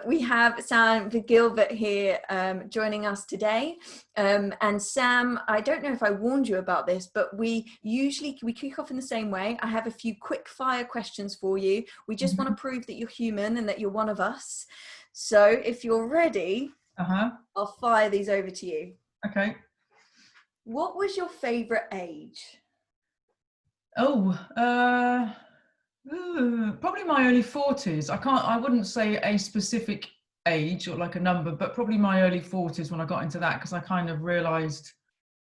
We have Sam Gilbert here joining us today. And Sam, I don't know if I warned you about this, but we kick off in the same way. I have a few quick fire questions for you. We just want to prove that you're human and that you're one of us. So if you're ready, I'll fire these over to you. Okay. What was your favorite age? Probably my early 40s. I wouldn't say a specific age or like a number, but probably my early 40s when I got into that, because I kind of realized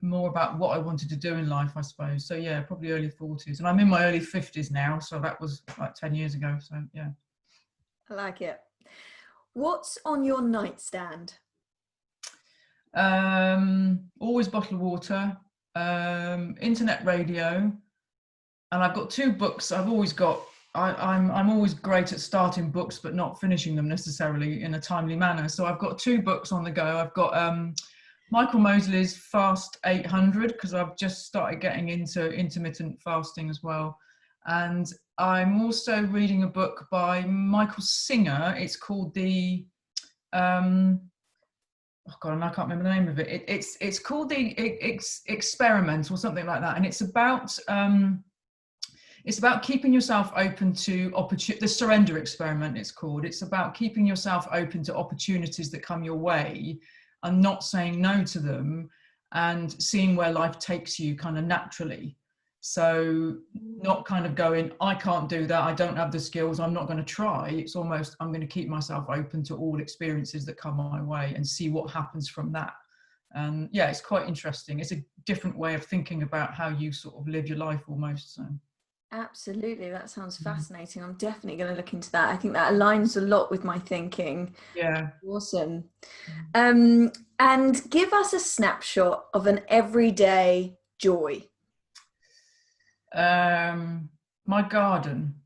more about what I wanted to do in life, I suppose. So yeah, probably early 40s. And I'm in my early 50s now, so that was like 10 years ago. So yeah. I like it. What's on your nightstand? Always bottled water, internet radio, and I've got 2 books. I'm always great at starting books but not finishing them necessarily in a timely manner. So I've got 2 books on the go. I've got Michael Mosley's Fast 800, because I've just started getting into intermittent fasting as well. And I'm also reading a book by Michael Singer. It's called the oh God, and I can't remember the name of it. It's called the Experiment or something like that, and it's about keeping yourself open to the surrender experiment. It's called. It's about keeping yourself open to opportunities that come your way, and not saying no to them, and seeing where life takes you kind of naturally. So not kind of going, I can't do that, I don't have the skills, I'm not going to try. It's almost, I'm going to keep myself open to all experiences that come my way and see what happens from that. And yeah, it's quite interesting. It's a different way of thinking about how you sort of live your life almost. So. Absolutely, that sounds fascinating. I'm definitely going to look into that. I think that aligns a lot with my thinking. Yeah. Awesome. And give us a snapshot of an everyday joy. My garden.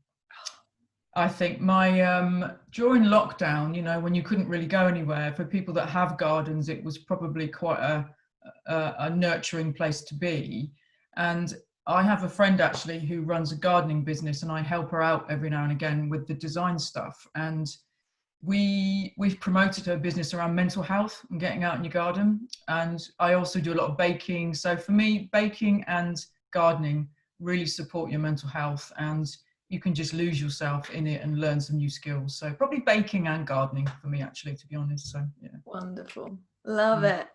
I think during lockdown, when you couldn't really go anywhere, for people that have gardens, it was probably quite a nurturing place to be. And I have a friend actually who runs a gardening business, and I help her out every now and again with the design stuff. And we've promoted her business around mental health and getting out in your garden. And I also do a lot of baking. So for me, baking and gardening really support your mental health, and you can just lose yourself in it and learn some new skills. So probably baking and gardening for me, actually, to be honest. So yeah. Wonderful. Love it.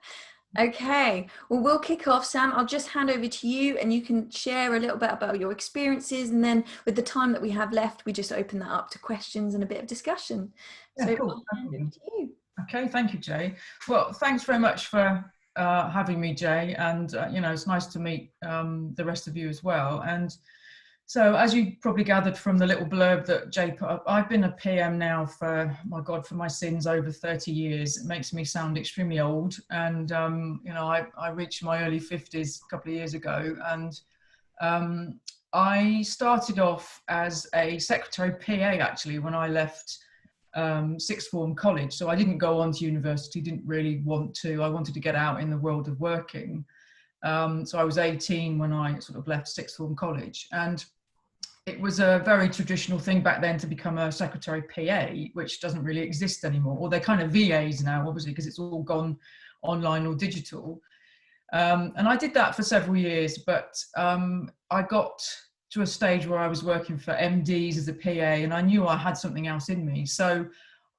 Okay, well, we'll kick off. Sam, I'll just hand over to you, and you can share a little bit about your experiences, and then with the time that we have left, we just open that up to questions and a bit of discussion. Yeah, so cool. I'll hand over to you. Okay, thank you, Jay. Well, thanks very much for having me, Jay, and it's nice to meet the rest of you as well. And so, as you probably gathered from the little blurb that Jay put up, I've been a PM now for my sins, over 30 years. It makes me sound extremely old, and I reached my early 50s a couple of years ago, and I started off as a secretary PA actually when I left sixth form college. So I didn't go on to university, didn't really want to. I wanted to get out in the world of working. So I was 18 when I sort of left sixth form college, and it was a very traditional thing back then to become a secretary PA, which doesn't really exist anymore. Or they're kind of VAs now, obviously, because it's all gone online or digital. And I did that for several years, but I got to a stage where I was working for MDs as a PA, and I knew I had something else in me. So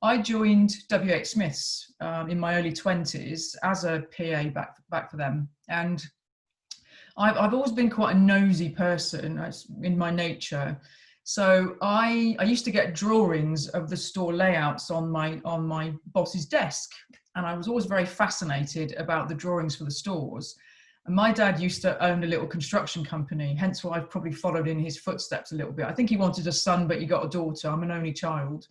I joined WHSmith's in my early 20s as a PA back for them. And I've always been quite a nosy person in my nature. So I used to get drawings of the store layouts on my boss's desk. And I was always very fascinated about the drawings for the stores. And my dad used to own a little construction company, hence why I've probably followed in his footsteps a little bit. I think he wanted a son, but he got a daughter. I'm an only child.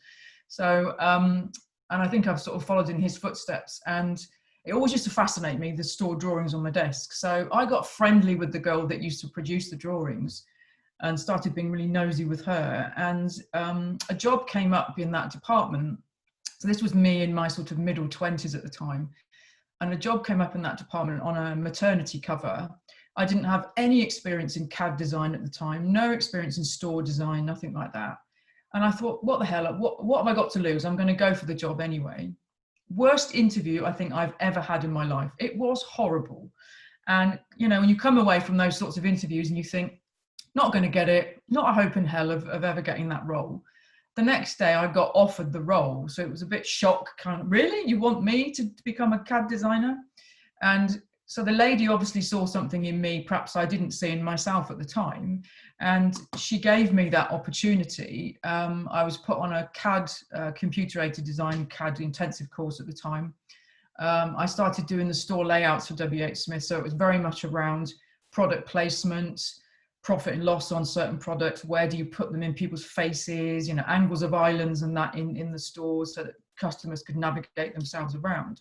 So, and I think I've sort of followed in his footsteps. And it always used to fascinate me, the store drawings on my desk. So I got friendly with the girl that used to produce the drawings and started being really nosy with her. And a job came up in that department. So this was me in my sort of middle 20s at the time. And a job came up in that department on a maternity cover. I didn't have any experience in CAD design at the time, no experience in store design, nothing like that. And I thought, what the hell, what have I got to lose? I'm going to go for the job anyway. Worst interview I think I've ever had in my life. It was horrible. And, you know, when you come away from those sorts of interviews and you think, not going to get it, not a hope in hell of ever getting that role. The next day I got offered the role. So it was a bit shock, kind of, really? You want me to become a CAD designer? And so the lady obviously saw something in me, perhaps I didn't see in myself at the time. And she gave me that opportunity. I was put on a CAD, computer-aided design CAD intensive course at the time. I started doing the store layouts for WHSmith. So it was very much around product placement, profit and loss on certain products. Where do you put them in people's faces, you know, angles of islands and that in the stores so that customers could navigate themselves around.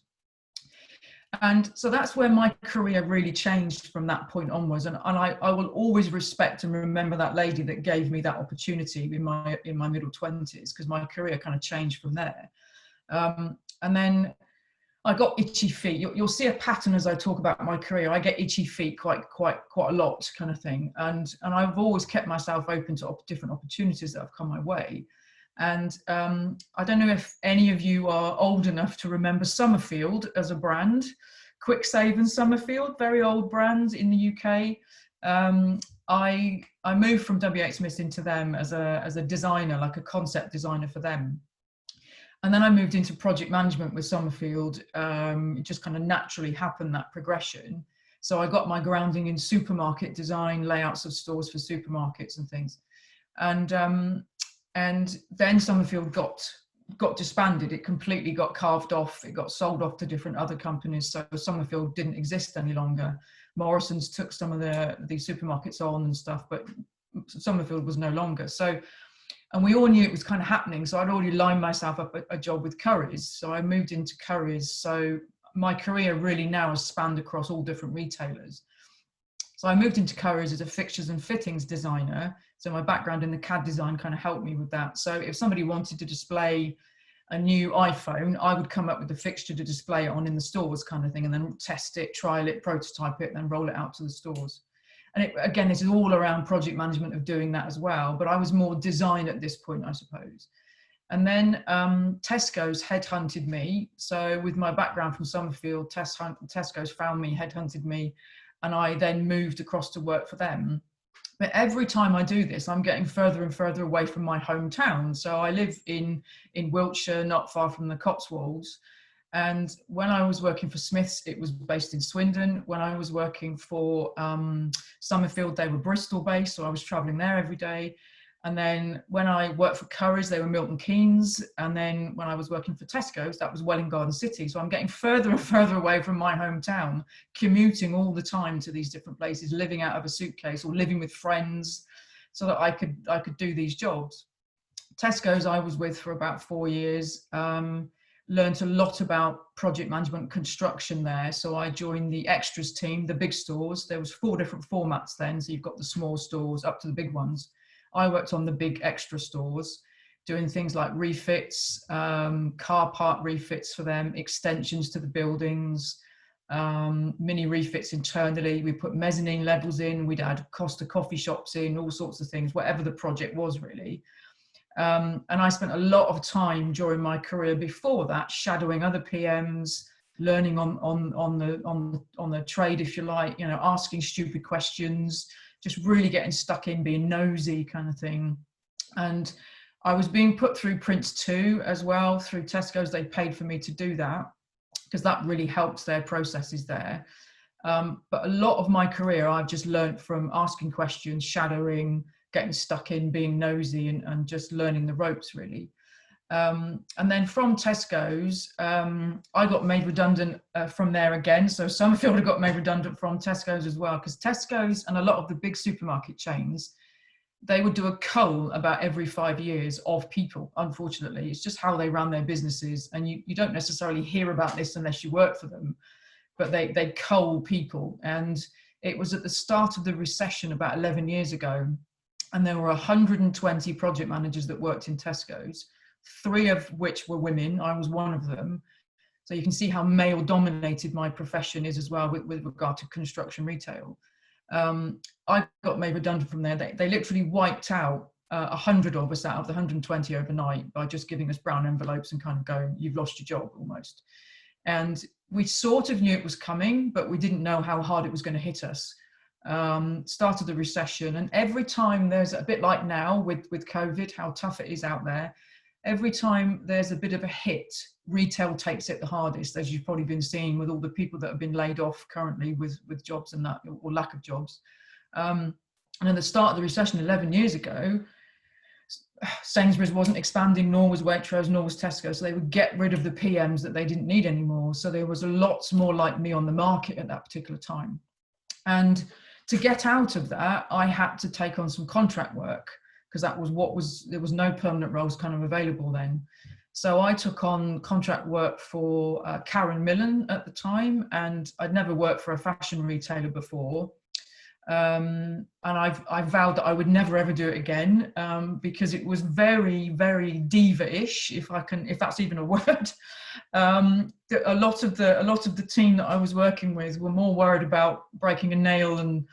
And so that's where my career really changed from that point onwards. And I will always respect and remember that lady that gave me that opportunity in my middle 20s, because my career kind of changed from there. And then I got itchy feet. You'll see a pattern as I talk about my career. I get itchy feet quite a lot, kind of thing. And I've always kept myself open to different opportunities that have come my way. And I don't know if any of you are old enough to remember Summerfield as a brand. Quick Save and Summerfield, very old brands in the UK. I moved from WHSmith into them as a designer, like a concept designer for them. And then I moved into project management with Summerfield. It just kind of naturally happened, that progression. So I got my grounding in supermarket design, layouts of stores for supermarkets and things. And then Summerfield got disbanded. It completely got carved off. It got sold off to different other companies. So Summerfield didn't exist any longer. Morrison's took some of the supermarkets on and stuff, but Summerfield was no longer. So, and we all knew it was kind of happening. So I'd already lined myself up a job with Currys. So I moved into Currys. So my career really now has spanned across all different retailers. So I moved into Currys as a fixtures and fittings designer. So my background in the CAD design kind of helped me with that. So if somebody wanted to display a new iPhone, I would come up with the fixture to display it on in the stores, kind of thing, and then test it, trial it, prototype it, and then roll it out to the stores. And again, this is all around project management of doing that as well. But I was more design at this point, I suppose. And then Tesco's headhunted me. So with my background from Summerfield, Tesco's found me, headhunted me, and I then moved across to work for them. But every time I do this, I'm getting further and further away from my hometown. So I live in Wiltshire, not far from the Cotswolds. And when I was working for Smiths, it was based in Swindon. When I was working for Summerfield, they were Bristol based, so I was traveling there every day. And then when I worked for Currys, they were Milton Keynes. And then when I was working for Tesco's, that was Welwyn Garden City. So I'm getting further and further away from my hometown, commuting all the time to these different places, living out of a suitcase or living with friends so that I could do these jobs. Tesco's I was with for about 4 years. Learned a lot about project management construction there. So I joined the extras team, the big stores. There was 4 different formats then. So you've got the small stores up to the big ones. I worked on the big extra stores, doing things like refits, car park refits for them, extensions to the buildings, mini refits internally. We put mezzanine levels in, we'd add Costa coffee shops in, all sorts of things, whatever the project was really. And I spent a lot of time during my career before that shadowing other PMs, learning on the trade, if you like, you know, asking stupid questions, just really getting stuck in, being nosy kind of thing. And I was being put through Prince 2 as well through Tesco's. They paid for me to do that because that really helps their processes there. But a lot of my career, I've just learned from asking questions, shadowing, getting stuck in, being nosy and just learning the ropes really. And then from Tesco's, I got made redundant from there again. So Summerfield got made redundant from Tesco's as well, because Tesco's and a lot of the big supermarket chains, they would do a cull about every 5 years of people, unfortunately. It's just how they run their businesses. And you don't necessarily hear about this unless you work for them, but they cull people. And it was at the start of the recession about 11 years ago. And there were 120 project managers that worked in Tesco's, 3 of which were women. I was one of them. So you can see how male dominated my profession is as well with regard to construction retail. I got made redundant from there. They literally wiped out 100 of us out of the 120 overnight by just giving us brown envelopes and kind of going, you've lost your job almost. And we sort of knew it was coming, but we didn't know how hard it was going to hit us. Started the recession, and every time there's a bit like now with COVID, how tough it is out there, every time there's a bit of a hit, retail takes it the hardest, as you've probably been seeing with all the people that have been laid off currently with jobs and that, or lack of jobs. And at the start of the recession 11 years ago, Sainsbury's wasn't expanding, nor was Waitrose, nor was Tesco, so they would get rid of the PMs that they didn't need anymore. So there was lots more like me on the market at that particular time. And to get out of that, I had to take on some contract work, because there was no permanent roles kind of available then. So I took on contract work for Karen Millen at the time, and I'd never worked for a fashion retailer before. And I vowed that I would never ever do it again, because it was very, very diva-ish, if that's even a word. A lot of the team that I was working with were more worried about breaking a nail and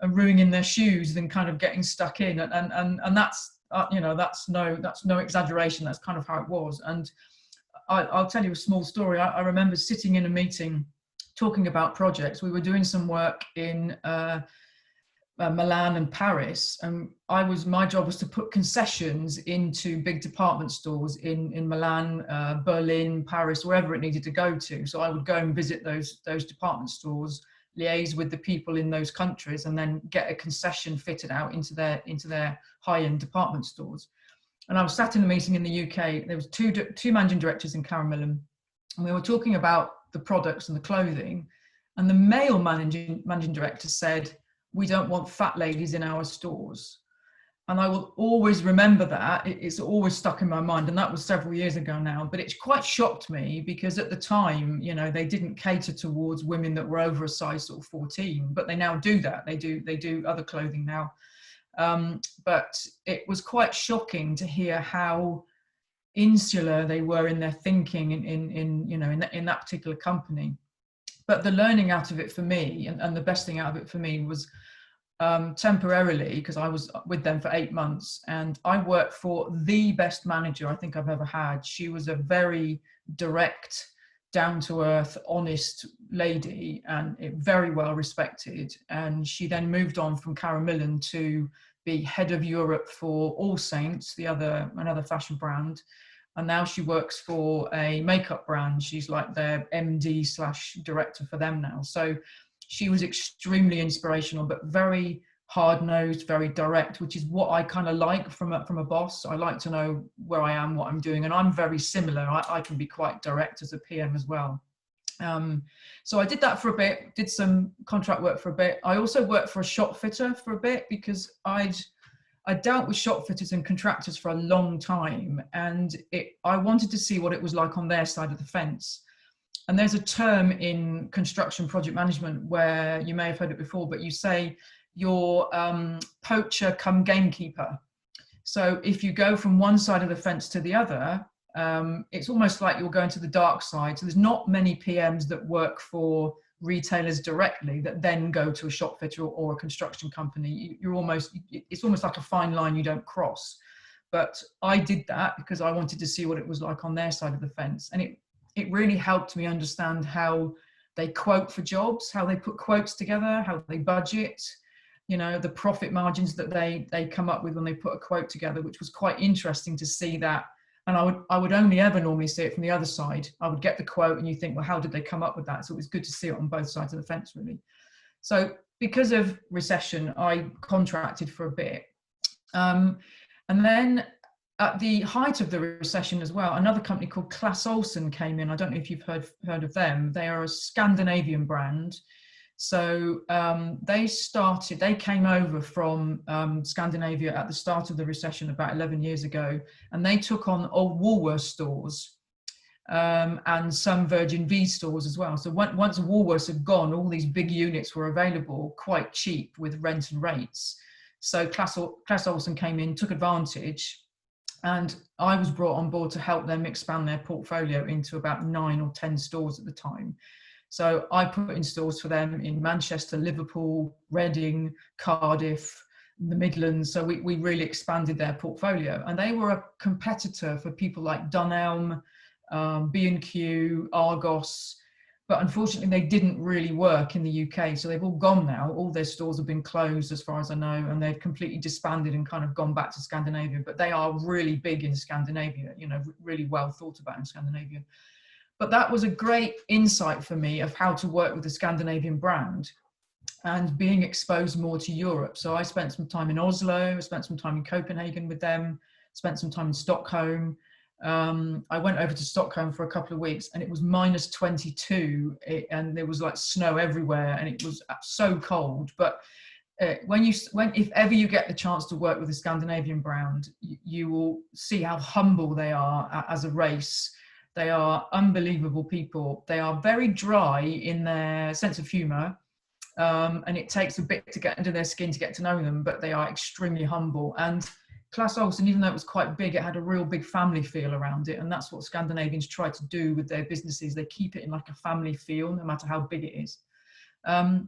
ruining their shoes than kind of getting stuck in, and that's that's no exaggeration. That's kind of how it was. And I'll tell you a small story. I remember sitting in a meeting talking about projects. We were doing some work in Milan and Paris, and my job was to put concessions into big department stores in Milan, Berlin, Paris, wherever it needed to go to. So I would go and visit those department stores, liaise with the people in those countries, and then get a concession fitted out into their high-end department stores. And I was sat in a meeting in the UK. There was two managing directors in Karen Millen, and we were talking about the products and the clothing. And the male managing director said, "We don't want fat ladies in our stores." And I will always remember that. It's always stuck in my mind. And that was several years ago now, but it quite shocked me, because at the time, they didn't cater towards women that were over a size sort of 14, but they now do that. They do other clothing now. But it was quite shocking to hear how insular they were in their thinking in that particular company. But the learning out of it for me, and the best thing out of it for me was, temporarily, because I was with them for 8 months, and I worked for the best manager I think I've ever had. She was a very direct, down-to-earth, honest lady, and very well respected. And she then moved on from Karen Millen to be head of Europe for All Saints, another fashion brand. And now she works for a makeup brand. She's like their MD/director for them now. So she was extremely inspirational, but very hard-nosed, very direct, which is what I kind of like from a boss. I like to know where I am, what I'm doing, and I'm very similar. I can be quite direct as a PM as well. So I did that for a bit, did some contract work for a bit. I also worked for a shop fitter for a bit, because I dealt with shop fitters and contractors for a long time, and I wanted to see what it was like on their side of the fence. And there's a term in construction project management where, you may have heard it before, but you say you're poacher come gamekeeper. So if you go from one side of the fence to the other, it's almost like you're going to the dark side. So there's not many PMs that work for retailers directly that then go to a shop fitter or a construction company. It's almost like a fine line you don't cross. But I did that because I wanted to see what it was like on their side of the fence. And it really helped me understand how they quote for jobs, how they put quotes together, how they budget, the profit margins that they come up with when they put a quote together, which was quite interesting to see that. And I would only ever normally see it from the other side. I would get the quote and you think, well, how did they come up with that? So it was good to see it on both sides of the fence, really. So because of recession, I contracted for a bit. And then at the height of the recession as well, another company called Clas Ohlson came in. I don't know if you've heard of them. They are a Scandinavian brand. So they came over from Scandinavia at the start of the recession about 11 years ago, and they took on old Woolworths stores and some Virgin V stores as well. So once Woolworths had gone, all these big units were available quite cheap with rent and rates. So Clas Ohlson came in, took advantage, and I was brought on board to help them expand their portfolio into about 9 or 10 stores at the time. So I put in stores for them in Manchester, Liverpool, Reading, Cardiff, the Midlands. So we really expanded their portfolio, and they were a competitor for people like Dunelm, B&Q, Argos. But unfortunately, they didn't really work in the UK. So they've all gone now. All their stores have been closed, as far as I know, and they've completely disbanded and kind of gone back to Scandinavia. But they are really big in Scandinavia, you know, really well thought about in Scandinavia. But that was a great insight for me of how to work with a Scandinavian brand and being exposed more to Europe. So I spent some time in Oslo, I spent some time in Copenhagen with them, spent some time in Stockholm. I went over to Stockholm for a couple of weeks, and it was minus 22, and there was like snow everywhere, and it was so cold. But if ever you get the chance to work with a Scandinavian brand, you will see how humble they are as a race. They are unbelievable people. They are very dry in their sense of humor. And it takes a bit to get under their skin to get to know them, but they are extremely humble. And Clas Ohlson, even though it was quite big, it had a real big family feel around it. And that's what Scandinavians try to do with their businesses. They keep it in like a family feel, no matter how big it is. And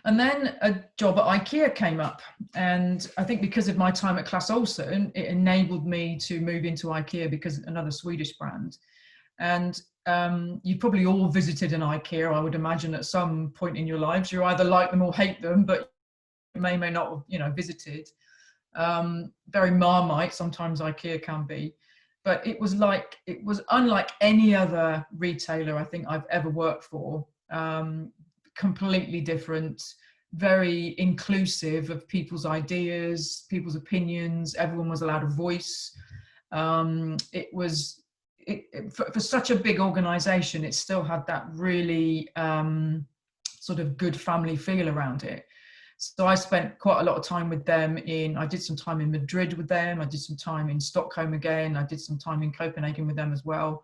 then a job at IKEA came up. And I think because of my time at Clas Ohlson, it enabled me to move into IKEA, because another Swedish brand. And you've probably all visited an IKEA, I would imagine, at some point in your lives. You either like them or hate them, but you may not have, you know, visited. Very Marmite, sometimes IKEA can be. But it was unlike any other retailer I think I've ever worked for. Completely different, very inclusive of people's ideas, people's opinions. Everyone was allowed a voice. For such a big organization, it still had that really sort of good family feel around it. So I spent quite a lot of time with them. I did some time in Madrid with them. I did some time in Stockholm again. I did some time in Copenhagen with them as well.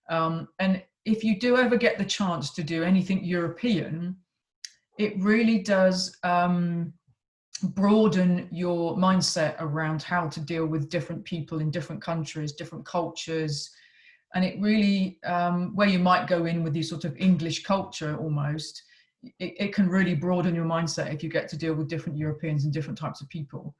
And if you do ever get the chance to do anything European, it really does broaden your mindset around how to deal with different people in different countries, different cultures. And it really, where you might go in with this sort of English culture almost, it can really broaden your mindset if you get to deal with different Europeans and different types of people.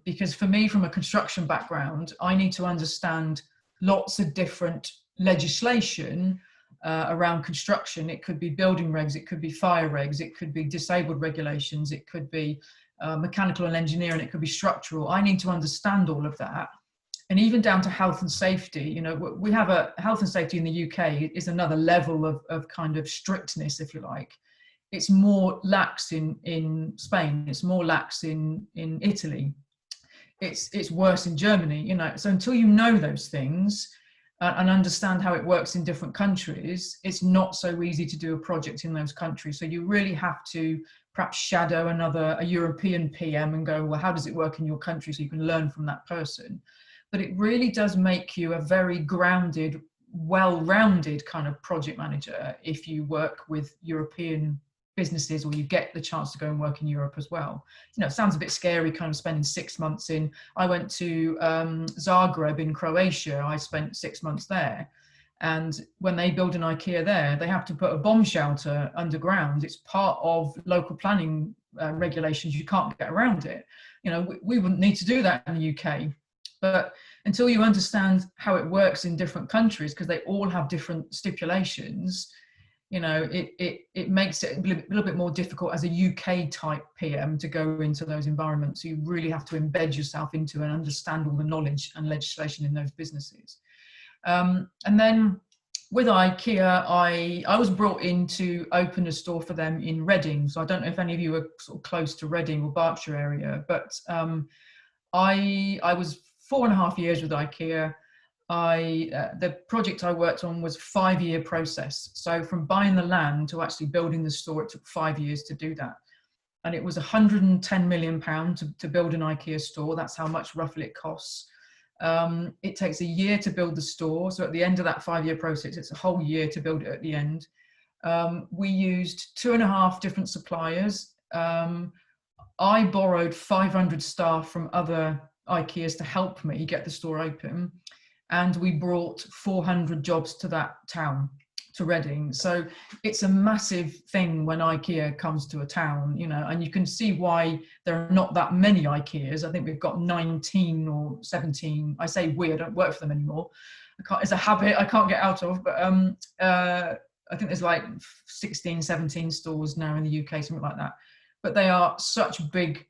Because for me, from a construction background, I need to understand lots of different legislation around construction. It could be building regs, it could be fire regs, it could be disabled regulations, it could be mechanical and engineering, it could be structural. I need to understand all of that. And even down to health and safety, you know, we have a health and safety in the UK is another level of kind of strictness, if you like. It's more lax in Spain. It's more lax in Italy. It's worse in Germany, you know. So until you know those things and understand how it works in different countries, it's not so easy to do a project in those countries. So you really have to perhaps shadow a European PM and go, well, how does it work in your country, so you can learn from that person. But it really does make you a very grounded, well-rounded kind of project manager if you work with European businesses, or you get the chance to go and work in Europe as well. You know, it sounds a bit scary kind of spending 6 months I went to Zagreb in Croatia. I spent 6 months there. And when they build an IKEA there, they have to put a bomb shelter underground. It's part of local planning regulations. You can't get around it. You know, we wouldn't need to do that in the UK. But until you understand how it works in different countries, because they all have different stipulations, you know, it makes it a little bit more difficult as a UK type PM to go into those environments. So you really have to embed yourself into and understand all the knowledge and legislation in those businesses. And then with IKEA, I was brought in to open a store for them in Reading. So I don't know if any of you are sort of close to Reading or Berkshire area, but I was 4.5 years with IKEA. The project I worked on was a 5-year process. So from buying the land to actually building the store, it took 5 years to do that. And it was £110 million to build an IKEA store. That's how much roughly it costs. It takes a year to build the store. So at the end of that 5-year process, it's a whole year to build it at the end. We used 2.5 different suppliers. I borrowed 500 staff from other IKEAs to help me get the store open. And we brought 400 jobs to that town to Reading. So it's a massive thing when IKEA comes to a town, you know, and you can see why there are not that many IKEAs. I think we've got 19 or 17. I say we, I don't work for them anymore. It's a habit I can't get out of, but I think there's like 16, 17 stores now in the UK, something like that. But they are such big,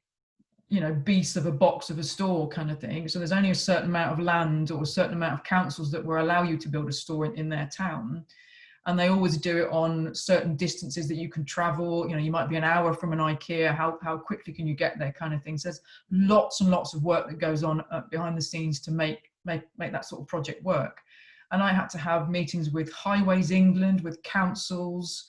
you know, beasts of a box of a store kind of thing. So there's only a certain amount of land or a certain amount of councils that will allow you to build a store in their town. And they always do it on certain distances that you can travel. You know, you might be an hour from an IKEA. How quickly can you get there, kind of thing. So there's lots and lots of work that goes on behind the scenes to make that sort of project work. And I had to have meetings with Highways England, with councils,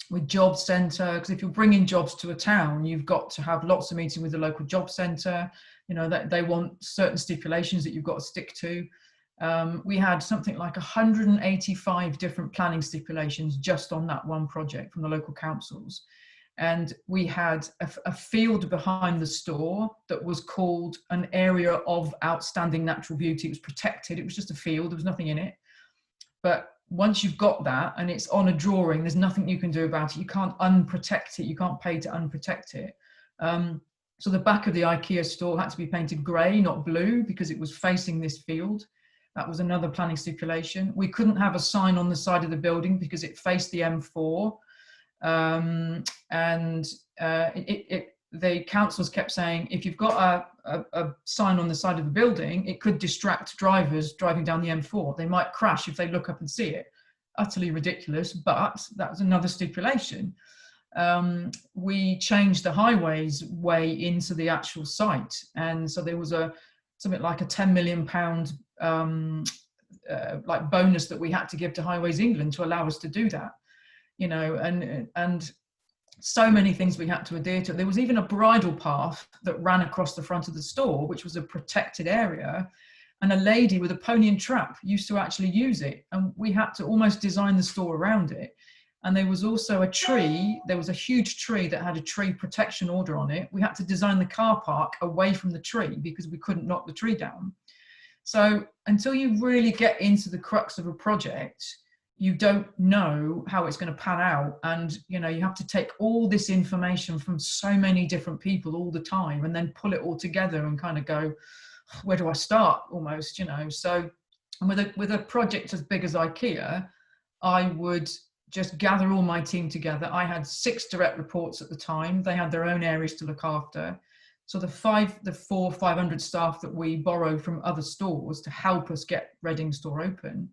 with job centre, because if you're bringing jobs to a town, you've got to have lots of meetings with the local job centre. You know, that they want certain stipulations that you've got to stick to. We had something like 185 different planning stipulations just on that one project from the local councils. And we had a field behind the store that was called an area of outstanding natural beauty. It was protected. It was just a field. There was nothing in it. But once you've got that and it's on a drawing, there's nothing you can do about it. You can't unprotect it. You can't pay to unprotect it. So the back of the IKEA store had to be painted grey, not blue, because it was facing this field. That was another planning stipulation. We couldn't have a sign on the side of the building because it faced the M4. The councils kept saying, if you've got a sign on the side of the building, it could distract drivers driving down the M4. They might crash if they look up and see it. Utterly ridiculous, but that was another stipulation. We changed the highways way into the actual site, and so there was something like a £10 million like bonus that we had to give to Highways England to allow us to do that. You know, and so many things we had to adhere to. There was even a bridle path that ran across the front of the store, which was a protected area, and a lady with a pony and trap used to actually use it, and we had to almost design the store around it. And there was also a tree, there was a huge tree that had a tree protection order on it. We had to design the car park away from the tree because we couldn't knock the tree down. So until you really get into the crux of a project, you don't know how it's going to pan out. And, you know, you have to take all this information from so many different people all the time and then pull it all together and kind of go, where do I start, almost, you know? So with a project as big as IKEA, I would just gather all my team together. I had 6 direct reports at the time. They had their own areas to look after. So the 500 staff that we borrowed from other stores to help us get Reading store open,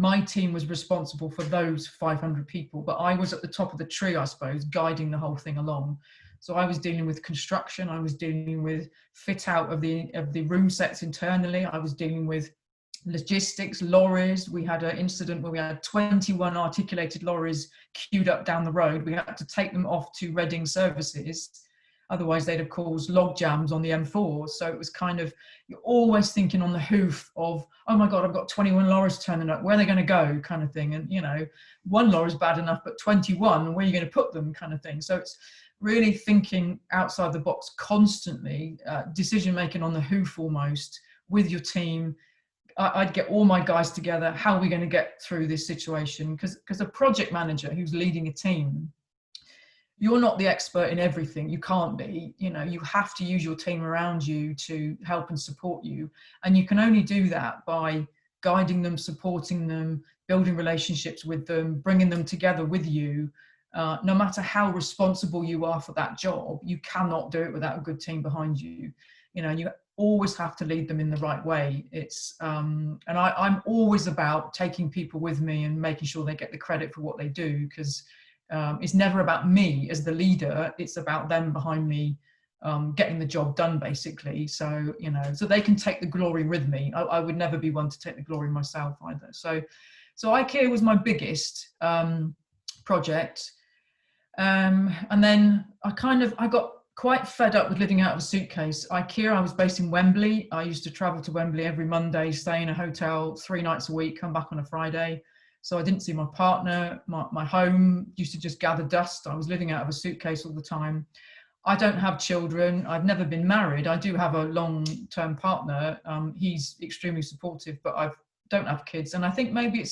my team was responsible for those 500 people, but I was at the top of the tree, I suppose, guiding the whole thing along. So I was dealing with construction. I was dealing with fit out of the room sets internally. I was dealing with logistics, lorries. We had an incident where we had 21 articulated lorries queued up down the road. We had to take them off to Reading services. Otherwise, they'd have caused log jams on the M4. So it was kind of, you're always thinking on the hoof of, oh my God, I've got 21 lorries turning up. Where are they going to go, kind of thing. And, you know, one lorry is bad enough, but 21, where are you going to put them, kind of thing. So it's really thinking outside the box constantly, decision making on the hoof almost with your team. I'd get all my guys together. How are we going to get through this situation? Because a project manager who's leading a team, you're not the expert in everything. You can't be. You know, you have to use your team around you to help and support you. And you can only do that by guiding them, supporting them, building relationships with them, bringing them together with you. No matter how responsible you are for that job, you cannot do it without a good team behind you. You know, you always have to lead them in the right way. It's and I'm always about taking people with me and making sure they get the credit for what they do, because it's never about me as the leader. It's about them behind me getting the job done, basically. So, you know, so they can take the glory with me. I would never be one to take the glory myself either. So IKEA was my biggest project. And then I got quite fed up with living out of a suitcase. IKEA, I was based in Wembley. I used to travel to Wembley every Monday, stay in a hotel 3 nights a week, come back on a Friday. So I didn't see my partner. My home used to just gather dust. I was living out of a suitcase all the time. I don't have children. I've never been married. I do have a long-term partner. He's extremely supportive, but I don't have kids. And I think maybe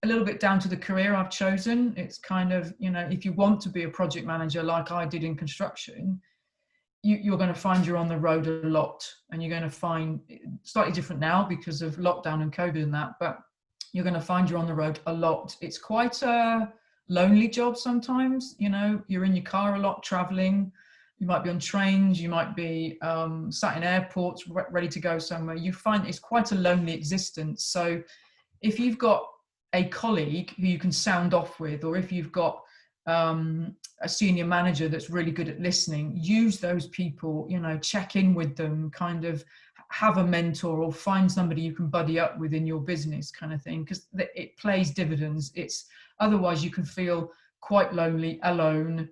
a little bit down to the career I've chosen. It's kind of, you know, if you want to be a project manager like I did in construction, you're going to find you're on the road a lot, and you're going to find slightly different now because of lockdown and COVID and that, but you're going to find you're on the road a lot. It's quite a lonely job sometimes. You know, you're in your car a lot traveling. You might be on trains, you might be sat in airports ready to go somewhere. You find it's quite a lonely existence. So if you've got a colleague who you can sound off with, or if you've got a senior manager that's really good at listening, use those people, you know, check in with them, kind of have a mentor or find somebody you can buddy up with in your business, kind of thing, because it plays dividends. It's otherwise you can feel quite lonely, alone,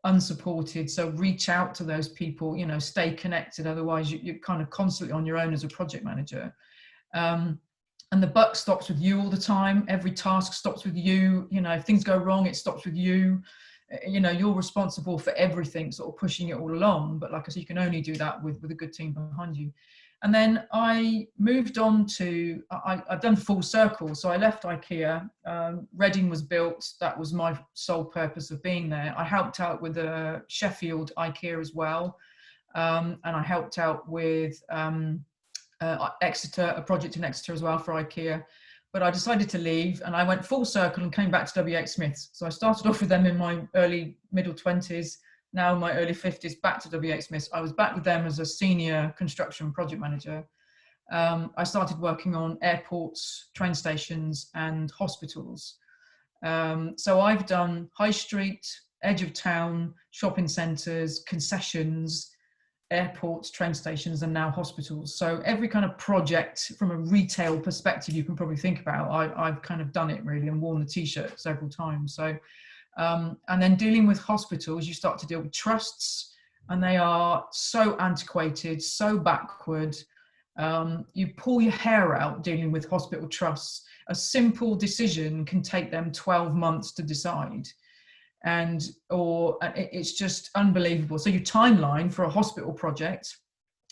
unsupported. So reach out to those people, you know, stay connected. Otherwise you're kind of constantly on your own as a project manager. And the buck stops with you all the time. Every task stops with you. You know, if things go wrong, it stops with you. You know, you're responsible for everything, sort of pushing it all along. But like I said, you can only do that with a good team behind you. And then I moved on to, I've done full circle. So I left IKEA, Reading was built. That was my sole purpose of being there. I helped out with Sheffield IKEA as well. And I helped out with Exeter, a project in Exeter as well for IKEA. But I decided to leave and I went full circle and came back to WHSmith. So I started off with them in my middle 20s, now my early 50s, back to WHSmith. I was back with them as a senior construction project manager. I started working on airports, train stations and hospitals. So I've done high street, edge of town, shopping centres, concessions, airports, train stations, and now hospitals. So every kind of project from a retail perspective you can probably think about, I've kind of done it really and worn the t-shirt several times. So and then dealing with hospitals, you start to deal with trusts, and they are so antiquated, so backward. You pull your hair out dealing with hospital trusts. A simple decision can take them 12 months to decide. Or it's just unbelievable. So your timeline for a hospital project,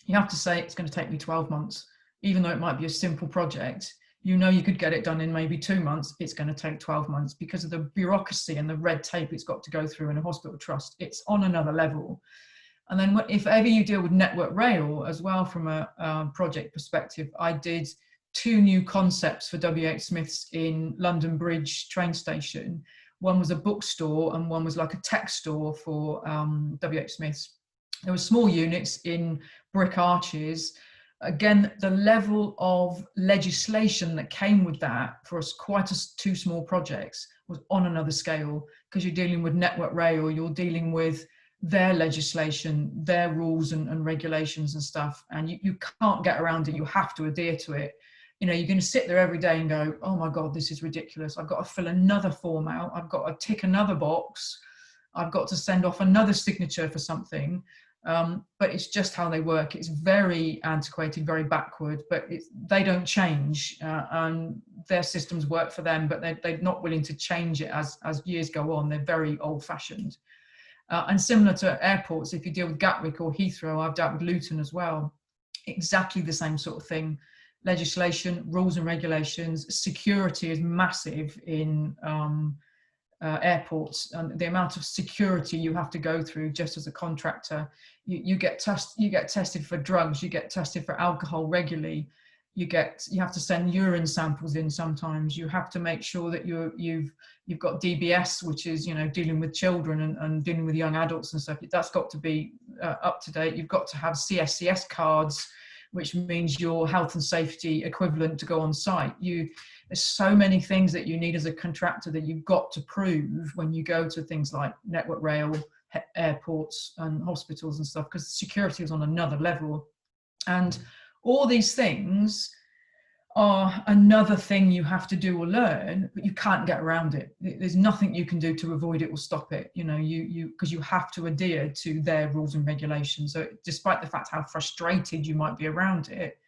you have to say it's going to take me 12 months, even though it might be a simple project. You know, you could get it done in maybe 2 months. It's going to take 12 months because of the bureaucracy and the red tape it's got to go through in a hospital trust. It's on another level. And then if ever you deal with Network Rail as well, from a project perspective, I did 2 new concepts for WHSmiths in London Bridge train station. One was a bookstore and one was like a tech store for WHSmiths. There were small units in brick arches. Again, the level of legislation that came with that for us, quite 2 small projects, was on another scale, because you're dealing with Network Rail, you're dealing with their legislation, their rules and regulations and stuff, and you can't get around it. You have to adhere to it. You know, you're going to sit there every day and go, oh my God, this is ridiculous. I've got to fill another form out. I've got to tick another box. I've got to send off another signature for something. But it's just how they work. It's very antiquated, very backward, but they don't change. And their systems work for them, but they're not willing to change it as years go on. They're very old fashioned. And similar to airports, if you deal with Gatwick or Heathrow, I've dealt with Luton as well. Exactly the same sort of thing. Legislation, rules and regulations. Security is massive in airports, and the amount of security you have to go through just as a contractor. You get tested for drugs, you get tested for alcohol regularly. You have to send urine samples in sometimes. You have to make sure that you've got DBS, which is, you know, dealing with children and dealing with young adults and stuff. That's got to be up to date. You've got to have CSCS cards, which means your health and safety equivalent to go on site. There's so many things that you need as a contractor that you've got to prove when you go to things like Network Rail, airports and hospitals and stuff, because security is on another level. And all these things are another thing you have to do or learn, but you can't get around it. There's nothing you can do to avoid it or stop it. You know, because you have to adhere to their rules and regulations. So despite the fact how frustrated you might be around it,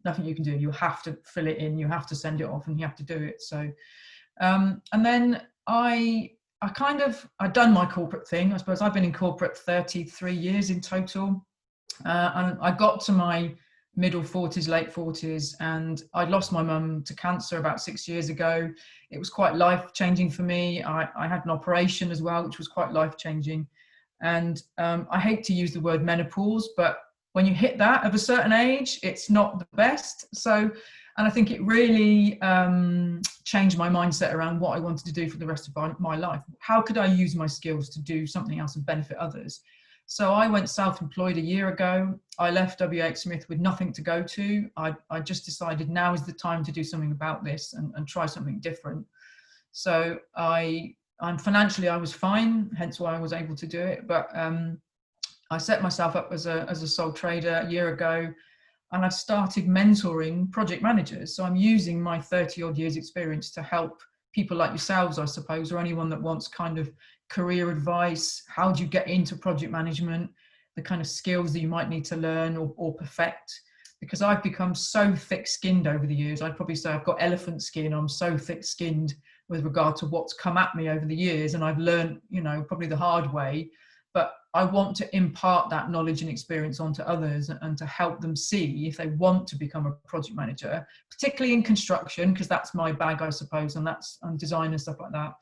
nothing you can do. You have to fill it in, you have to send it off, and you have to do it. So, and then I'd done my corporate thing. I suppose I've been in corporate 33 years in total. And I got to my middle 40s, late 40s, and I'd lost my mum to cancer about 6 years ago. It was quite life-changing for me. I had an operation as well, which was quite life-changing. And I hate to use the word menopause, but when you hit that of a certain age, it's not the best. So, and I think it really changed my mindset around what I wanted to do for the rest of my life. How could I use my skills to do something else and benefit others? So I went self-employed a year ago. I left WHSmith with nothing to go to. I just decided now is the time to do something about this and try something different. So I'm financially, I was fine, hence why I was able to do it. But I set myself up as a sole trader a year ago, and I've started mentoring project managers. So I'm using my 30 odd years experience to help people like yourselves, I suppose, or anyone that wants kind of career advice. How do you get into project management? The kind of skills that you might need to learn or perfect. Because I've become so thick-skinned over the years. I'd probably say I've got elephant skin. I'm so thick-skinned with regard to what's come at me over the years. And I've learned, you know, probably the hard way. But I want to impart that knowledge and experience onto others and to help them see if they want to become a project manager, particularly in construction, because that's my bag, I suppose, and that's design and stuff like that.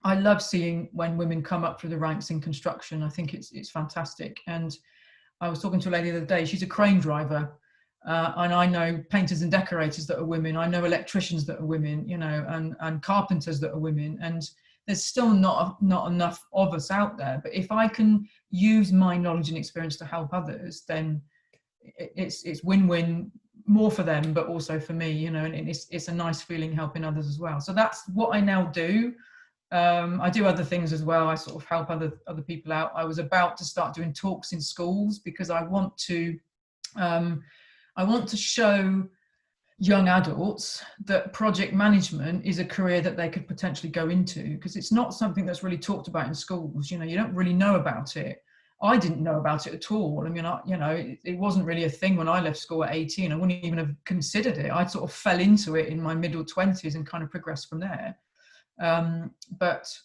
I love seeing when women come up through the ranks in construction. I think it's fantastic. And I was talking to a lady the other day, she's a crane driver. And I know painters and decorators that are women. I know electricians that are women, you know, and carpenters that are women. And there's still not enough of us out there. But if I can use my knowledge and experience to help others, then it's win-win, more for them, but also for me, you know, and it's a nice feeling helping others as well. So that's what I now do. I do other things as well. I sort of help other people out. I was about to start doing talks in schools because I want to show young adults that project management is a career that they could potentially go into, because it's not something that's really talked about in schools. You know, you don't really know about it. I didn't know about it at all. I mean, it wasn't really a thing when I left school at 18. I wouldn't even have considered it. I sort of fell into it in my middle 20s and kind of progressed from there. But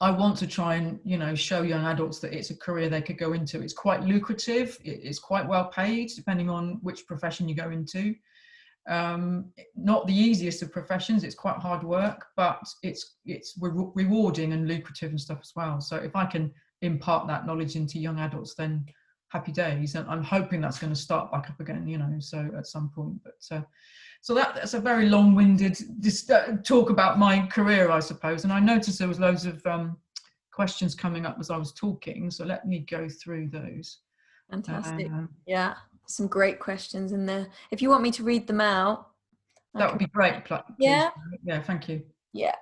I want to try and, you know, show young adults that it's a career they could go into. It's quite lucrative. It's quite well paid, depending on which profession you go into. Not the easiest of professions. It's quite hard work, but it's rewarding and lucrative and stuff as well. So if I can impart that knowledge into young adults, then happy days. And I'm hoping that's going to start back up again, you know, so at some point. But so that's a very long-winded talk about my career, I suppose. And I noticed there was loads of questions coming up as I was talking. So let me go through those. Fantastic. Yeah, some great questions in there. If you want me to read them out. That would be great, please. Yeah. Yeah, thank you. Yeah.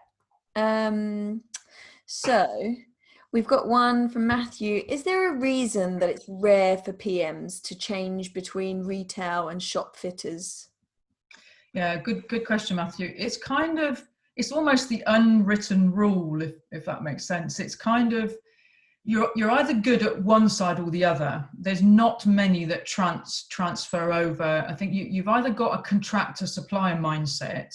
So we've got one from Matthew. Is there a reason that it's rare for PMs to change between retail and shop fitters? Yeah, good question, Matthew. It's almost the unwritten rule, if that makes sense. It's kind of, you're either good at one side or the other. There's not many that transfer over. I think you've either got a contractor supplier mindset,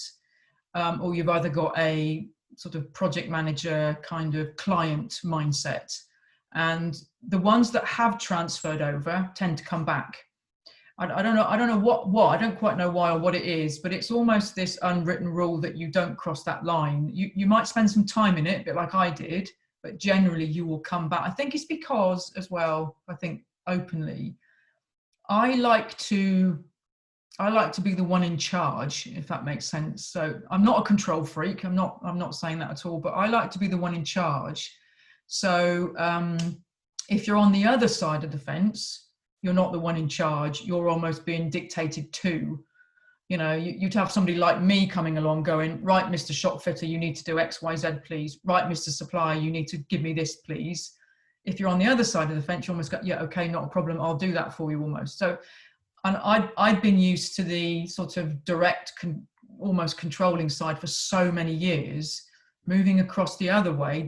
or you've either got a sort of project manager kind of client mindset. And the ones that have transferred over tend to come back. I don't know what, I don't quite know why or what it is, but it's almost this unwritten rule that you don't cross that line. You might spend some time in it, a bit like I did, but generally you will come back. I think it's because as well, I think openly, I like to be the one in charge, if that makes sense. So I'm not a control freak. I'm not saying that at all, but I like to be the one in charge. So if you're on the other side of the fence, you're not the one in charge. You're almost being dictated to. You know, you'd have somebody like me coming along going, right, Mr. Shop Fitter, you need to do X, Y, Z, please. Right, Mr. Supplier, you need to give me this, please. If you're on the other side of the fence, you almost go, yeah, okay, not a problem. I'll do that for you almost. So, and I'd been used to the sort of direct, almost controlling side for so many years. Moving across the other way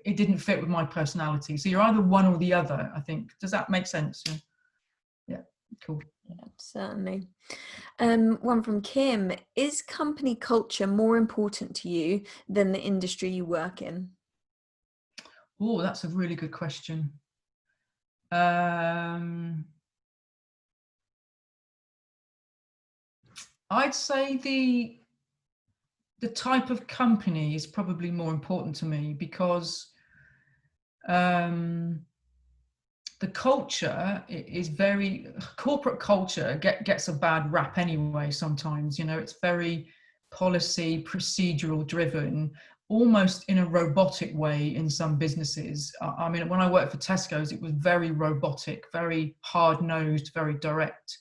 it didn't fit with my personality. So you're either one or the other, I think. Does that make sense? Yeah, cool. Yeah, certainly. One from Kim. Is company culture more important to you than the industry you work in? Oh, that's a really good question. I'd say the type of company is probably more important to me, because the culture is very, corporate culture gets a bad rap anyway sometimes. It's very policy, procedural driven, almost in a robotic way in some businesses. I mean, when I worked for Tesco's, it was very robotic, very hard-nosed, very direct.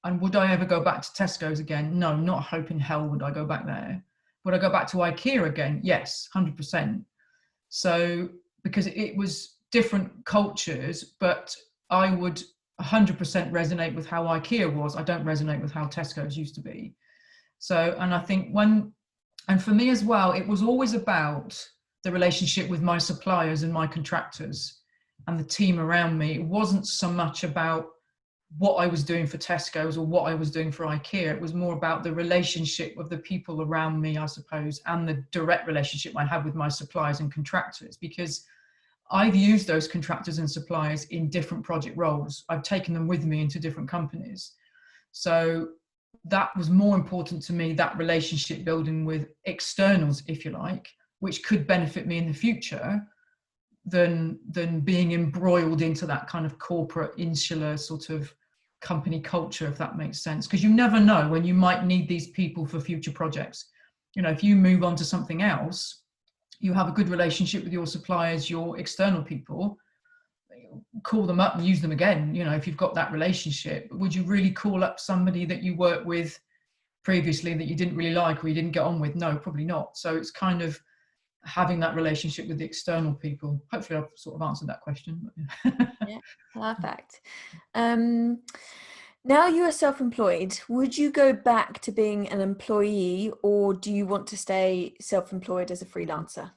And would I ever go back to Tesco's again? No, not a hope in hell would I go back there. Would I go back to IKEA again? Yes, 100%. So, because it was different cultures, but I would 100% resonate with how IKEA was. I don't resonate with how Tesco's used to be. So, and I think and for me as well, it was always about the relationship with my suppliers and my contractors and the team around me. It wasn't so much about what I was doing for Tesco's or what I was doing for IKEA. It was more about the relationship of the people around me, I suppose, and the direct relationship I had with my suppliers and contractors, because I've used those contractors and suppliers in different project roles. I've taken them with me into different companies. So that was more important to me, that relationship building with externals, if you like, which could benefit me in the future, than being embroiled into that kind of corporate, insular sort of company culture, if that makes sense. Because you never know when you might need these people for future projects. If you move on to something else, you have a good relationship with your suppliers, your external people, call them up and use them again, if you've got that relationship. Would you really call up somebody that you worked with previously that you didn't really like or you didn't get on with? No, probably not. So it's kind of having that relationship with the external people. Hopefully I've sort of answered that question. Yeah, perfect. Now you are self-employed, would you go back to being an employee, or do you want to stay self-employed as a freelancer?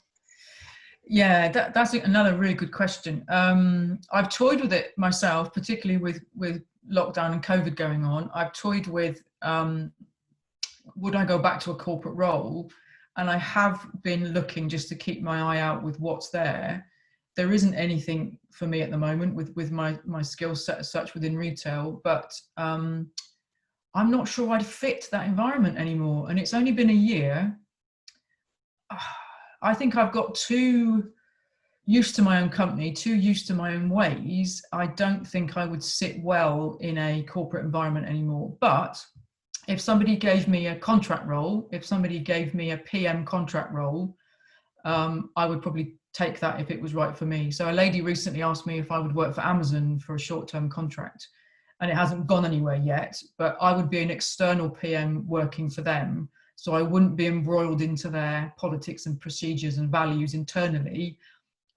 Yeah, that's another really good question. I've toyed with it myself, particularly with lockdown and COVID going on. I've toyed with, would I go back to a corporate role? And I have been looking just to keep my eye out with what's there. There isn't anything for me at the moment with my skill set as such within retail, but I'm not sure I'd fit that environment anymore. And it's only been a year. I think I've got too used to my own company, too used to my own ways. I don't think I would sit well in a corporate environment anymore. But if somebody gave me a contract role, if somebody gave me a PM contract role, I would probably take that if it was right for me. So a lady recently asked me if I would work for Amazon for a short-term contract, and it hasn't gone anywhere yet, but I would be an external PM working for them. So I wouldn't be embroiled into their politics and procedures and values internally.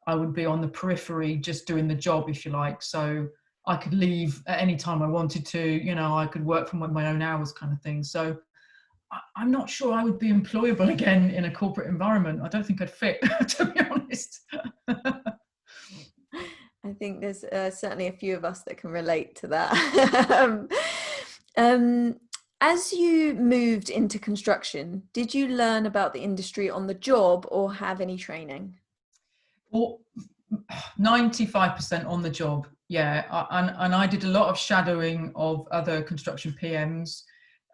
I would be on the periphery, just doing the job, if you like. So I could leave at any time I wanted to, I could work from my own hours kind of thing. So I'm not sure I would be employable again in a corporate environment. I don't think I'd fit, to be honest. I think there's certainly a few of us that can relate to that. As you moved into construction, did you learn about the industry on the job or have any training? Well, 95% on the job, yeah. And I did a lot of shadowing of other construction PMs.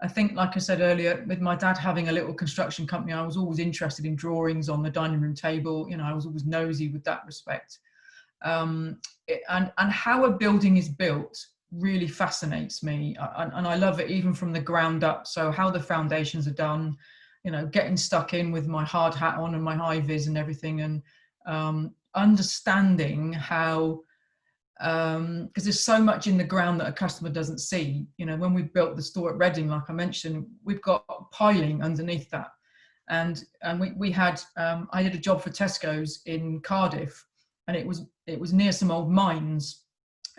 I think, like I said earlier, with my dad having a little construction company, I was always interested in drawings on the dining room table. I was always nosy with that respect. And how a building is built really fascinates me, and I love it even from the ground up. So how the foundations are done, getting stuck in with my hard hat on and my high vis and everything, and understanding how, because there's so much in the ground that a customer doesn't see. When we built the store at Reading, like I mentioned, we've got piling underneath that, and we had I did a job for Tesco's in Cardiff, and it was near some old mines,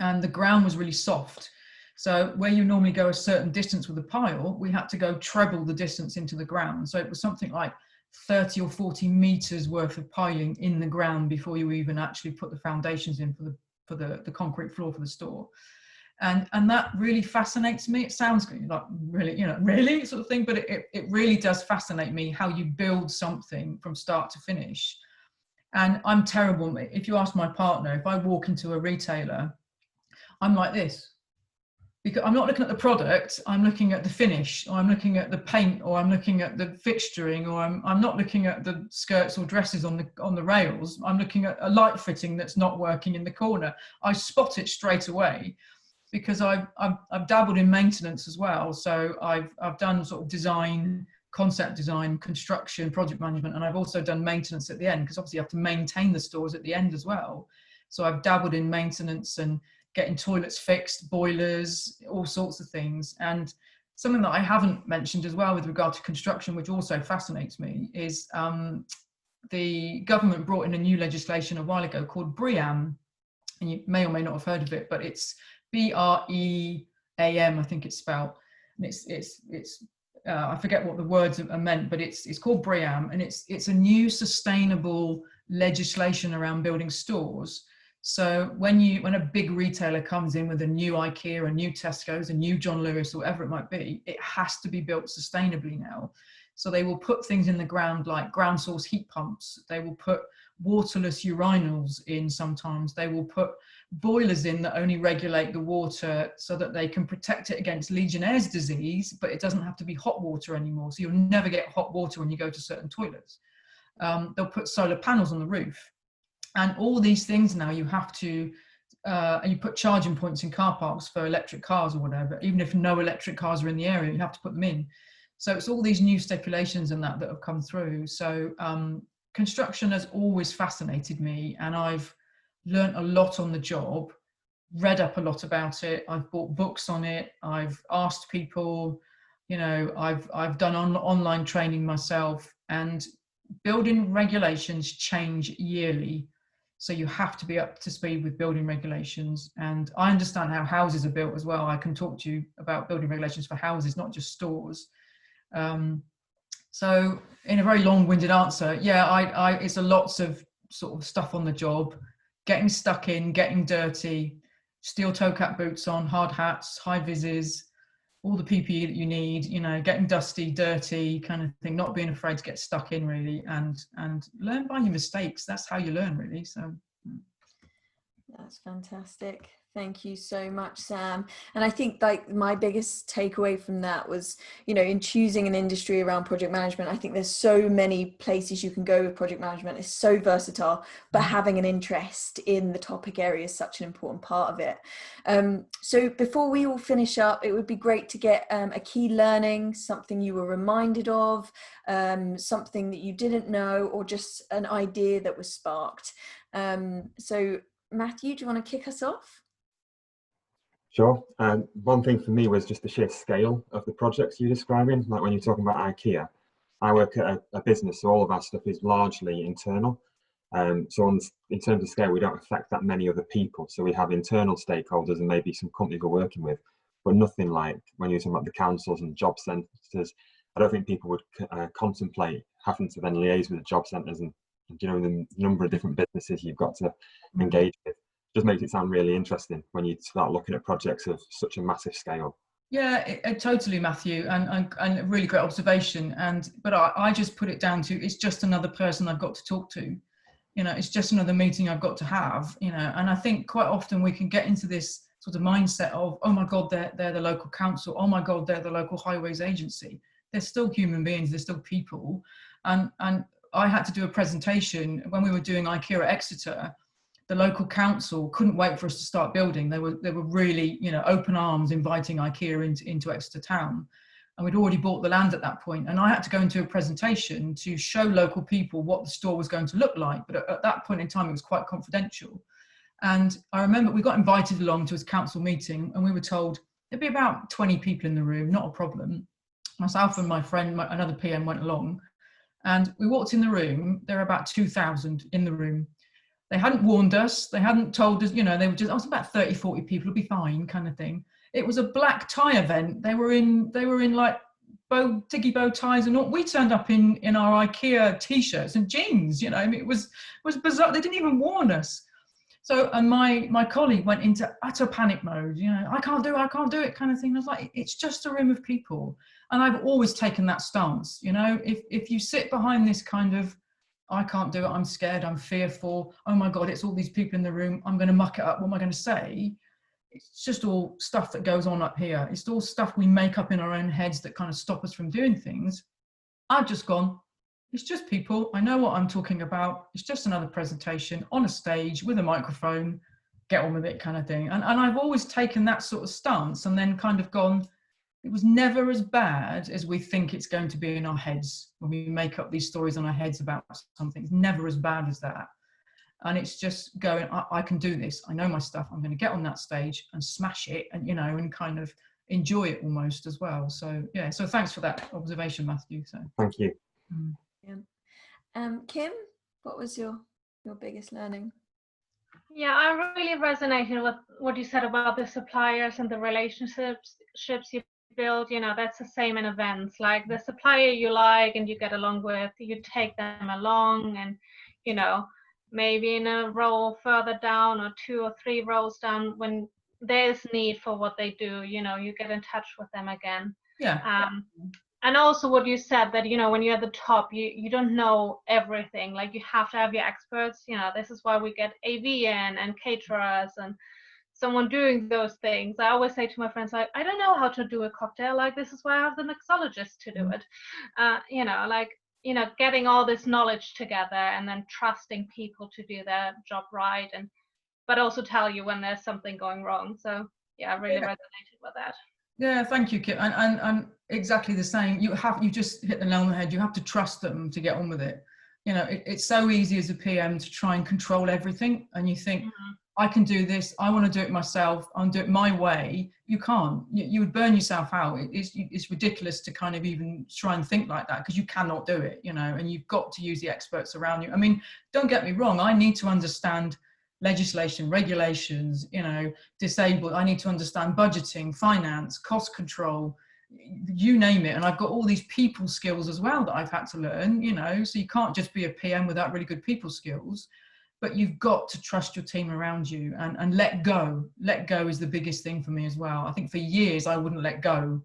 and the ground was really soft. So where you normally go a certain distance with a pile, we had to go treble the distance into the ground. So it was something like 30 or 40 meters worth of piling in the ground before you even actually put the foundations in for the concrete floor for the store. And that really fascinates me. It sounds like really, really sort of thing, but it really does fascinate me how you build something from start to finish. And I'm terrible. If you ask my partner, if I walk into a retailer, I'm like this. because I'm not looking at the product, I'm looking at the finish, or I'm looking at the paint, or I'm looking at the fixturing, or I'm not looking at the skirts or dresses on the rails. I'm looking at a light fitting that's not working in the corner. I spot it straight away, because I've dabbled in maintenance as well. So I've done sort of design, concept design, construction, project management, and I've also done maintenance at the end, because obviously you have to maintain the stores at the end as well. So I've dabbled in maintenance and getting toilets fixed, boilers, all sorts of things. And something that I haven't mentioned as well with regard to construction, which also fascinates me, is the government brought in a new legislation a while ago called BREEAM, and you may or may not have heard of it, but it's BREAM, I think it's spelled, and it's I forget what the words are meant, but it's called BREEAM, and it's a new sustainable legislation around building stores. So when a big retailer comes in with a new IKEA, a new Tesco's, a new John Lewis, or whatever it might be, it has to be built sustainably now. So they will put things in the ground like ground source heat pumps. They will put waterless urinals in sometimes. They will put boilers in that only regulate the water so that they can protect it against Legionnaire's disease, but it doesn't have to be hot water anymore. So you'll never get hot water when you go to certain toilets. They'll put solar panels on the roof. And all these things now you have to, and you put charging points in car parks for electric cars or whatever, even if no electric cars are in the area, you have to put them in. So it's all these new stipulations and that have come through. So construction has always fascinated me, and I've learned a lot on the job, read up a lot about it. I've bought books on it. I've asked people, I've done online training myself, and building regulations change yearly. So you have to be up to speed with building regulations. And I understand how houses are built as well. I can talk to you about building regulations for houses, not just stores. So in a very long-winded answer, yeah, it's a lots of sort of stuff on the job, getting stuck in, getting dirty, steel toe cap boots on, hard hats, high vises, all the PPE that you need, getting dusty, dirty kind of thing, not being afraid to get stuck in really, and learn by your mistakes. That's how you learn really. So that's fantastic. Thank you so much, Sam. And I think like my biggest takeaway from that was, in choosing an industry around project management, I think there's so many places you can go with project management. It's so versatile, but having an interest in the topic area is such an important part of it. So before we all finish up, it would be great to get a key learning, something you were reminded of, something that you didn't know, or just an idea that was sparked. So Matthew, do you want to kick us off? Sure. One thing for me was just the sheer scale of the projects you're describing. Like when you're talking about IKEA, I work at a business, so all of our stuff is largely internal. So in terms of scale, we don't affect that many other people. So we have internal stakeholders and maybe some companies we're working with, but nothing like when you're talking about the councils and job centres. I don't think people would contemplate having to then liaise with the job centres and the number of different businesses you've got to engage with. Just makes it sound really interesting when you start looking at projects of such a massive scale. Yeah, totally, Matthew, and a really great observation. But I just put it down to, it's just another person I've got to talk to. It's just another meeting I've got to have. And I think quite often we can get into this sort of mindset of, oh my God, they're the local council. Oh my God, they're the local highways agency. They're still human beings. They're still people. And I had to do a presentation when we were doing IKEA at Exeter. The local council couldn't wait for us to start building. They were really, open arms inviting IKEA into Exeter town. And we'd already bought the land at that point. And I had to go into a presentation to show local people what the store was going to look like. But at that point in time, it was quite confidential. And I remember we got invited along to his council meeting, and we were told there'd be about 20 people in the room, not a problem. Myself and my friend, another PM, went along. And we walked in the room. There were about 2,000 in the room. They hadn't warned us. They hadn't told us, they were just, was about 30, 40 people, it'll be fine kind of thing. It was a black tie event. They were in like tiggy bow ties, and all. We turned up in our IKEA t-shirts and jeans, it was bizarre. They didn't even warn us. So, and my colleague went into utter panic mode, I can't do it kind of thing. I was like, it's just a room of people. And I've always taken that stance, if you sit behind this kind of, I can't do it, I'm scared, I'm fearful, oh my God, it's all these people in the room, I'm going to muck it up, what am I going to say? it's just all stuff that goes on up here. It's all stuff we make up in our own heads that kind of stop us from doing things. I've just gone, it's just people. I know what I'm talking about. It's just another presentation on a stage with a microphone, get on with it kind of thing. And I've always taken that sort of stance and then kind of gone, it was never as bad as we think it's going to be in our heads when we make up these stories on our heads about something. It's never as bad as that. And it's just going, I can do this. I know my stuff. I'm going to get on that stage and smash it and, you know, and kind of enjoy it almost as well. So, yeah, so thanks for that observation, Matthew. So Thank you. Yeah. Kim, what was your biggest learning? Yeah, I really resonated with what you said about the suppliers and the relationships you build. You know, that's the same in events. Like the supplier you like and you get along with, you take them along, and, you know, maybe in a row further down or 2 or 3 rows down, when there's need for what they do, you know, you get in touch with them again. Yeah. And also what you said, that, you know, when you're at the top, you don't know everything. Like, you have to have your experts. You know, this is why we get AV in and caterers and someone doing those things. I always say to my friends, like, I don't know how to do a cocktail. Like, this is why I have the mixologist to do it. You know, like, you know, getting all this knowledge together and then trusting people to do their job right, and but also tell you when there's something going wrong. So yeah, I really resonated with that. Yeah, thank you, Kit. And exactly the same. You just hit the nail on the head. You have to trust them to get on with it. You know, it's so easy as a PM to try and control everything, and you think, I can do this. I want to do it myself. I'll do it my way. You can't. You would burn yourself out. It's ridiculous to kind of even try and think like that, because you cannot do it. You know, and you've got to use the experts around you. I mean, don't get me wrong. I need to understand legislation, regulations, you know, disabled. I need to understand budgeting, finance, cost control, you name it. And I've got all these people skills as well that I've had to learn, you know, so you can't just be a PM without really good people skills, but you've got to trust your team around you and let go. Let go is the biggest thing for me as well. I think for years I wouldn't let go,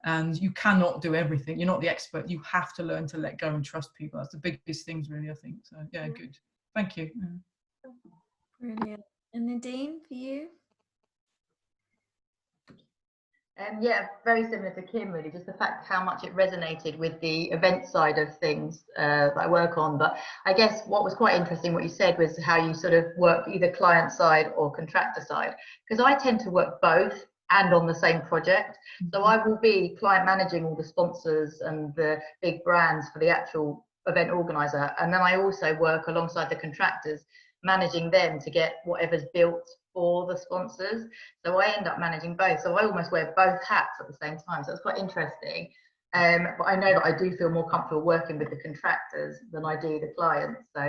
and you cannot do everything. You're not the expert. You have to learn to let go and trust people. That's the biggest things really, I think. So yeah, good. Thank you. Brilliant. And Nadine, for you? Yeah, very similar to Kim, really, just the fact how much it resonated with the event side of things that I work on. But I guess what was quite interesting, what you said, was how you sort of work either client side or contractor side, because I tend to work both and on the same project. So I will be client managing all the sponsors and the big brands for the actual event organizer, and then I also work alongside the contractors, managing them to get whatever's built for the sponsors. So I end up managing both. So I almost wear both hats at the same time. So it's quite interesting. But I know that I do feel more comfortable working with the contractors than I do the clients. So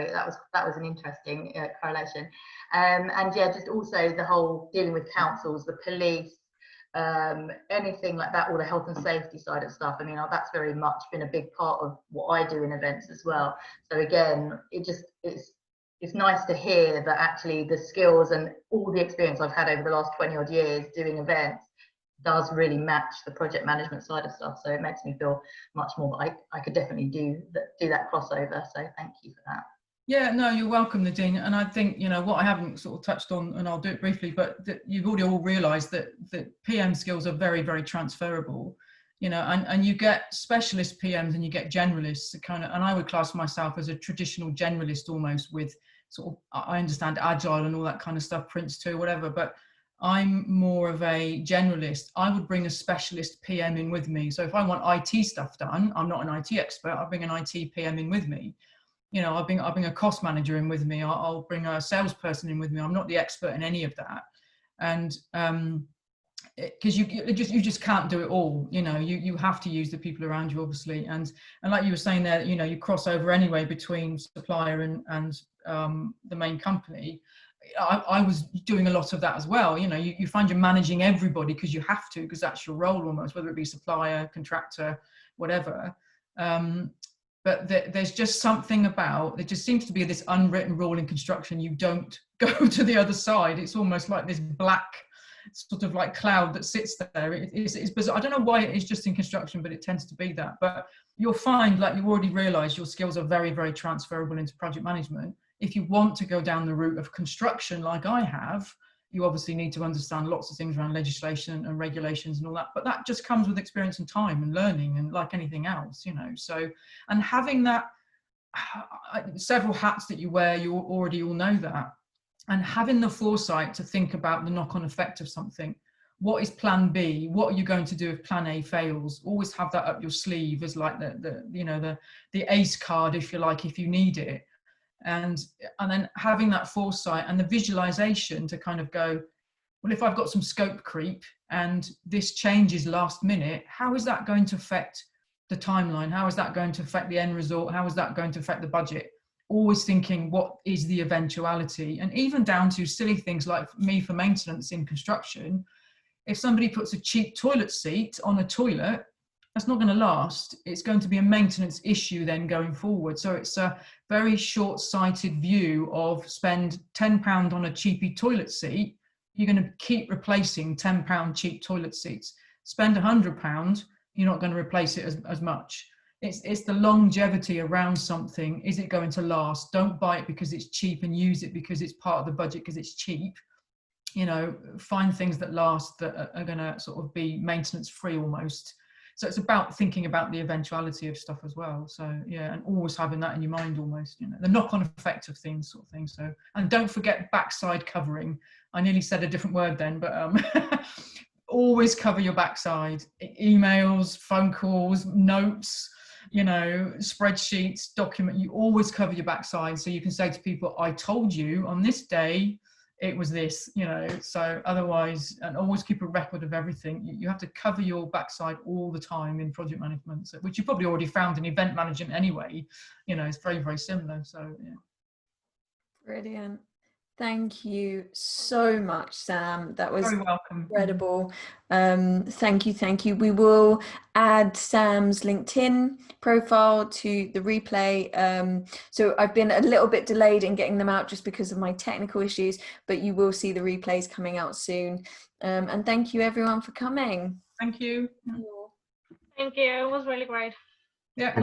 that was an interesting correlation. And yeah, just also the whole dealing with councils, the police, anything like that, or the health and safety side of stuff. I mean, that's very much been a big part of what I do in events as well. So again, it's nice to hear that actually the skills and all the experience I've had over the last 20 odd years doing events does really match the project management side of stuff. So it makes me feel much more that I could definitely do that crossover. So thank you for that. Yeah, no, you're welcome, Nadine. And I think, you know, what I haven't sort of touched on, and I'll do it briefly, but that you've already all realised that PM skills are very, very transferable. You know, and you get specialist PMs and you get generalists, kind of, and I would class myself as a traditional generalist almost, with sort of, I understand agile and all that kind of stuff, Prince 2, whatever, but I'm more of a generalist. I would bring a specialist PM in with me. So if I want IT stuff done, I'm not an IT expert, I'll bring an IT PM in with me. You know, I'll bring a cost manager in with me. I'll bring a salesperson in with me. I'm not the expert in any of that. And because you just can't do it all. You know, you have to use the people around you, obviously. And like you were saying there, you know, you cross over anyway between supplier and the main company. I was doing a lot of that as well. You know, you find you're managing everybody because you have to, because that's your role almost, whether it be supplier, contractor, whatever. But there's just something about, there just seems to be this unwritten rule in construction. You don't go to the other side. It's almost like this black sort of like cloud that sits there. It's bizarre. I don't know why it is just in construction, but it tends to be that. But you'll find, like you already realised, your skills are very, very transferable into project management. If you want to go down the route of construction like I have, you obviously need to understand lots of things around legislation and regulations and all that, but that just comes with experience and time and learning, and like anything else, you know. So, and having that several hats that you wear, you already all know that, and having the foresight to think about the knock-on effect of something. What is plan B? What are you going to do if plan A fails? Always have that up your sleeve as like the ace card, if you like, if you need it. And then having that foresight and the visualization to kind of go, well, if I've got some scope creep and this changes last minute, how is that going to affect the timeline? How is that going to affect the end result? How is that going to affect the budget? Always thinking, what is the eventuality? And even down to silly things like me for maintenance in construction, if somebody puts a cheap toilet seat on a toilet, that's not going to last. It's going to be a maintenance issue then going forward. So it's a very short-sighted view of spend £10 on a cheapy toilet seat. You're going to keep replacing £10 cheap toilet seats. Spend £100, you're not going to replace it as much. It's the longevity around something. Is it going to last? Don't buy it because it's cheap and use it because it's part of the budget because it's cheap. You know, find things that last, that are going to sort of be maintenance free almost. So it's about thinking about the eventuality of stuff as well. So yeah, and always having that in your mind almost, you know, the knock-on effect of things, sort of thing. So, and don't forget backside covering. I nearly said a different word then, but always cover your backside. Emails, phone calls, notes, you know, spreadsheets, document, you always cover your backside. So you can say to people, I told you on this day, it was this, you know. So otherwise, and always keep a record of everything. You have to cover your backside all the time in project management, so, which you probably already found in event management anyway. You know, it's very, very similar. So yeah. Brilliant. Thank you so much, Sam. That was very welcome. Incredible. Thank you. We will add Sam's LinkedIn profile to the replay. So I've been a little bit delayed in getting them out just because of my technical issues, but you will see the replays coming out soon. And thank you everyone for coming. Thank you. Thank you. It was really great. Yeah.